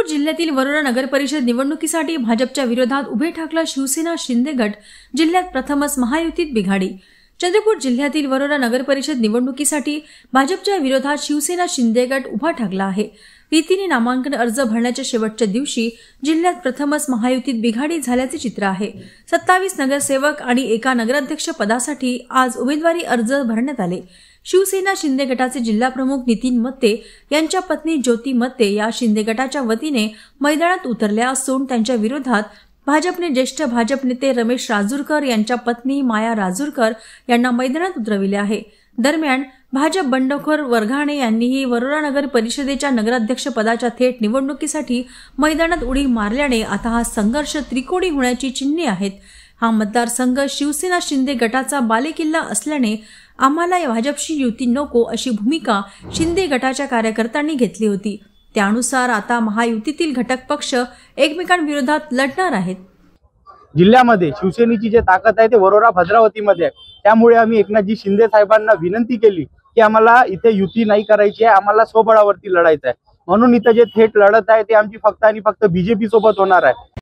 चंद्रपूर जिल्ह्यातील वरोरा नगर परिषद निवडणुकीसाठी भाजपच्या विरोधात उभे ठाकला शिवसेना शिंदे गट जिल्ह्यात प्रथमच महायुतीत बिघाडी। चंद्रपूर जिल्ह्यातील वरोरा नगर परिषद निवडणुकीसाठी भाजपच्या विरोधात शिवसेना शिंदे गट उभा ठाकला आहे। रीतीने नामांकन अर्ज भरण्याच्या शेवटच्या दिवशी जिल्ह्यात प्रथमच महायुतीत बिघाडी झाल्याचे चित्र आहे। 27 नगरसेवक आणि एका नगराध्यक्ष पदासाठी आज उमेदवारी अर्ज भरण्यात आले। शिवसेना शिंदे गटाचे जिल्हा प्रमुख नितीन मत्ते यांच्या पत्नी ज्योती मत्ते या शिंदे गटाच्या वतीने मैदानात उतरल्या असून त्यांच्या विरोधात भाजपने ज्येष्ठ भाजप नेते रमेश राजूरकर यांच्या पत्नी माया राजूरकर यांना मैदानात उतरविले आहे। दरम्यान भाजप बंडखोर वरघाणे यांनीही वरोरा नगर परिषदेच्या नगराध्यक्ष पदाच्या थेट निवडणुकीसाठी मैदानात उडी मारल्याने आता हा संघर्ष त्रिकोणी होण्याची चिन्हे आहेत। हा मतदारसंघ शिवसेना शिंदे गटाचा बालेकिल्ला असल्याने आम्हाला या भाजपशी युती नको अशी भूमिका शिंदे गटाच्या कार्यकर्त्यांनी घेतली होती। त्यानुसार आता महायुतीतील घटक पक्ष एकमेकांविरोधात लढणार आहेत। जिल्ह्यामध्ये शिवसेनेची जे ताकद आहे ते वरोरा भद्रावतीमध्ये आहे। त्यामुळे आम्ही एकनाथजी शिंदे साहेबांना विनंती केली की आम्हाला इथे युती नाही करायची आहे, आम्हाला स्वबळावरती लढायचं आहे। म्हणून इथे जे थेट लढत आहे ते आमची फक्त आणि फक्त बीजेपी सोबत होणार आहे।